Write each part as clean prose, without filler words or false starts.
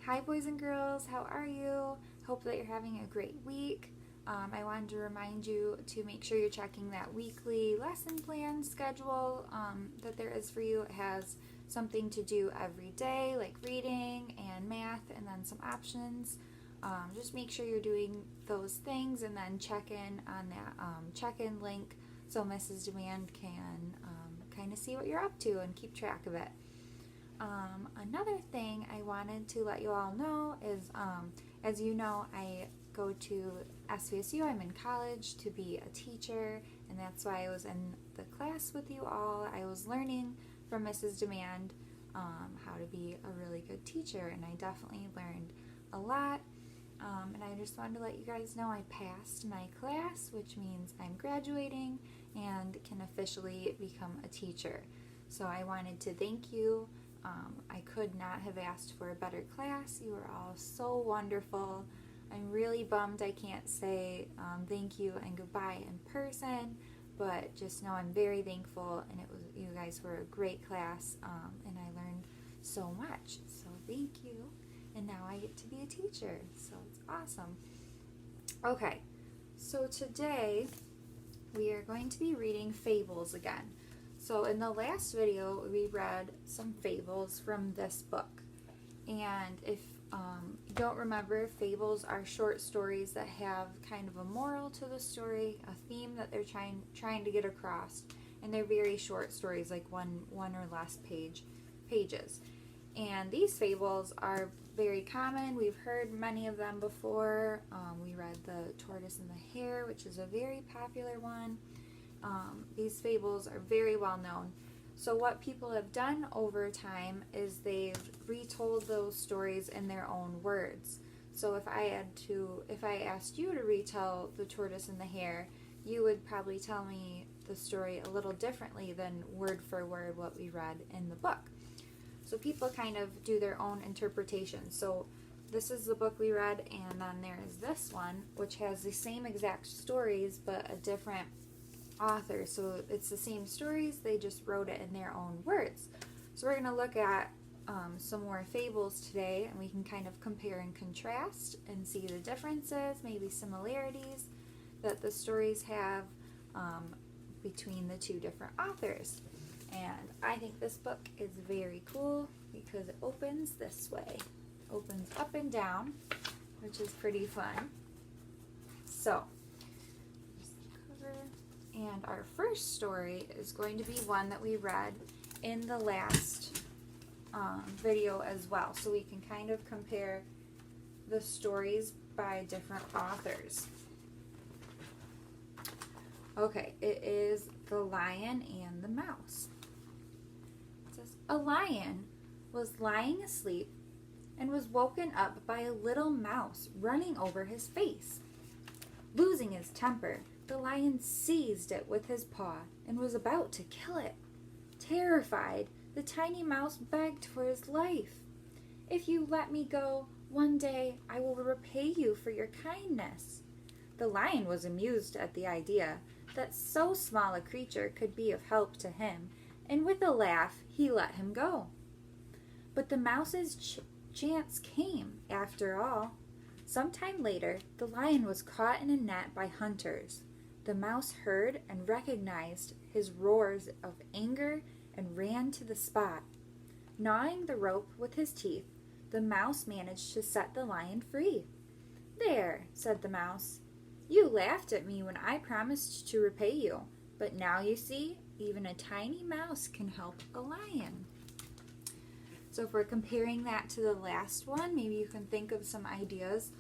Hi boys and girls, how are you? Hope that you're having a great week. I wanted to remind you to make sure you're checking that weekly lesson plan schedule that there is for you. It has something to do every day, like reading and math, and then some options. Just make sure you're doing those things, and then check in on that check-in link so Mrs. Demand can kind of see what you're up to and keep track of it. Another thing I wanted to let you all know is, as you know, I go to SVSU. I'm in college to be a teacher, and that's why I was in the class with you all. I was learning from Mrs. Demand how to be a really good teacher, and I definitely learned a lot. And I just wanted to let you guys know I passed my class, which means I'm graduating and can officially become a teacher. So I wanted to thank you. I could not have asked for a better class. You were all so wonderful. I'm really bummed I can't say thank you and goodbye in person, but just know I'm very thankful, and you guys were a great class, and I learned so much. So thank you, and now I get to be a teacher, so it's awesome. Okay, so today we are going to be reading Fables again. So in the last video, we read some fables from this book. And if you don't remember, fables are short stories that have kind of a moral to the story, a theme that they're trying to get across. And they're very short stories, like one or less pages. And these fables are very common. We've heard many of them before. We read The Tortoise and the Hare, which is a very popular one. These fables are very well known. So what people have done over time is they've retold those stories in their own words. So if I asked you to retell The Tortoise and the Hare, you would probably tell me the story a little differently than word for word what we read in the book. So people kind of do their own interpretation. So this is the book we read, and then there is this one, which has the same exact stories but a different author. So it's the same stories, they just wrote it in their own words. So we're going to look at some more fables today, and we can kind of compare and contrast and see the differences, maybe similarities that the stories have between the two different authors. And I think this book is very cool because it opens this way. Opens up and down, which is pretty fun. So, and our first story is going to be one that we read in the last video as well. So we can kind of compare the stories by different authors. Okay, it is The Lion and the Mouse. It says, a lion was lying asleep and was woken up by a little mouse running over his face. Losing his temper, the lion seized it with his paw and was about to kill it. Terrified, the tiny mouse begged for his life. If you let me go, one day I will repay you for your kindness. The lion was amused at the idea that so small a creature could be of help to him, and with a laugh he let him go. But the mouse's chance came, after all. Some time later, the lion was caught in a net by hunters. The mouse heard and recognized his roars of anger and ran to the spot. Gnawing the rope with his teeth, the mouse managed to set the lion free. There, said the mouse. You laughed at me when I promised to repay you, but now you see, even a tiny mouse can help a lion. So if we're comparing that to the last one, maybe you can think of some ideas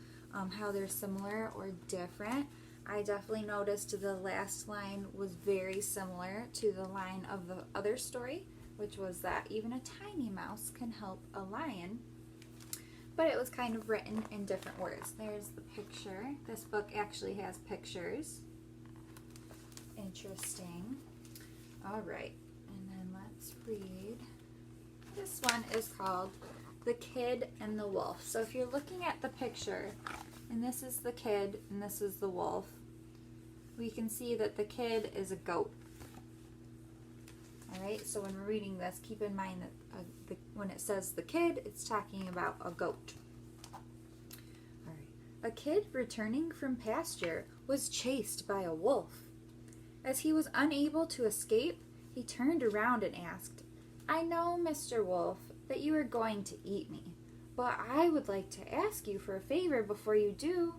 how they're similar or different. I definitely noticed the last line was very similar to the line of the other story, which was that even a tiny mouse can help a lion. But it was kind of written in different words. There's the picture. This book actually has pictures. Interesting. All right, and then let's read. This one is called The Kid and the Wolf. So if you're looking at the picture, and this is the kid and this is the wolf, we can see that the kid is a goat. Alright, so when we're reading this, keep in mind that when it says the kid, it's talking about a goat. A kid returning from pasture was chased by a wolf. As he was unable to escape, he turned around and asked, "I know, Mr. Wolf, that you are going to eat me, but I would like to ask you for a favor before you do.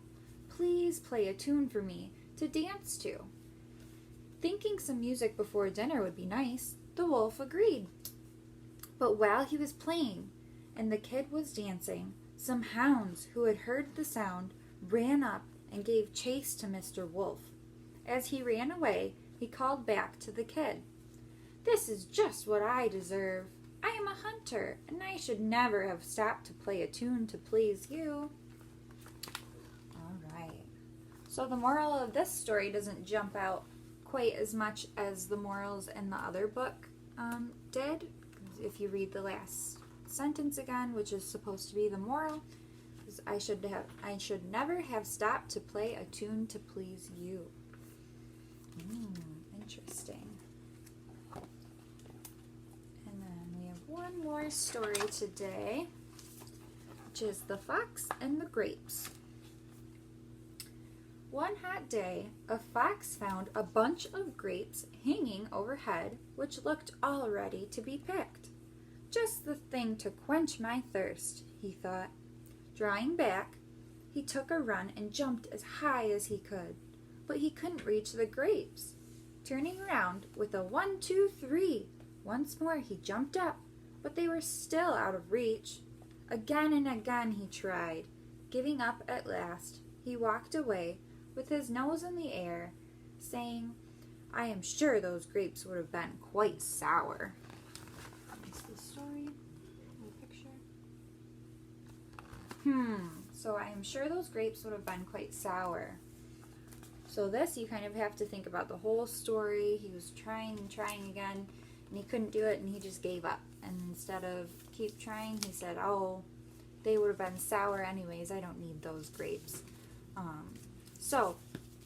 Please play a tune for me to dance to." Thinking some music before dinner would be nice, the wolf agreed. But while he was playing and the kid was dancing, some hounds who had heard the sound ran up and gave chase to Mr. Wolf. As he ran away, he called back to the kid, "This is just what I deserve. I am a hunter, and I should never have stopped to play a tune to please you." All right. So the moral of this story doesn't jump out quite as much as the morals in the other book did. If you read the last sentence again, which is supposed to be the moral, I should never have stopped to play a tune to please you. Interesting. And then we have one more story today, which is The Fox and the Grapes. One hot day, a fox found a bunch of grapes hanging overhead, which looked all ready to be picked. "Just the thing to quench my thirst," he thought. Drawing back, he took a run and jumped as high as he could, but he couldn't reach the grapes. Turning around with a 1, 2, 3, once more he jumped up, but they were still out of reach. Again and again he tried. Giving up at last, he walked away with his nose in the air, saying, "I am sure those grapes would have been quite sour." That's the story. The picture. So I am sure those grapes would have been quite sour. So this, you kind of have to think about the whole story. He was trying and trying again, and he couldn't do it, and he just gave up. And instead of keep trying, he said, "Oh, they would have been sour anyways. I don't need those grapes." So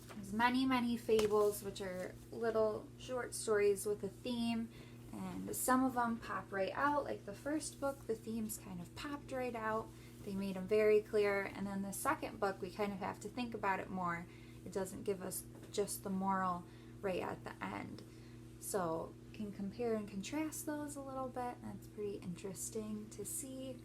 there's many fables, which are little short stories with a theme, and some of them pop right out. Like the first book, the themes kind of popped right out. They made them very clear. And then the second book, we kind of have to think about it more. It doesn't give us just the moral right at the end. So can compare and contrast those a little bit. That's pretty interesting to see.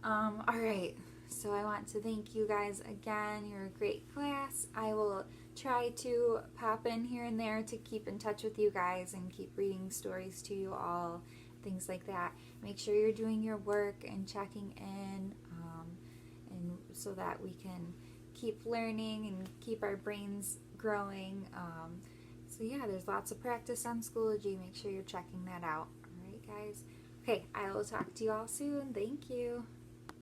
All right. So I want to thank you guys again. You're a great class. I will try to pop in here and there to keep in touch with you guys and keep reading stories to you all, things like that. Make sure you're doing your work and checking in, and so that we can keep learning and keep our brains growing. So yeah, there's lots of practice on Schoology. Make sure you're checking that out. All right, guys. Okay, I will talk to you all soon. Thank you.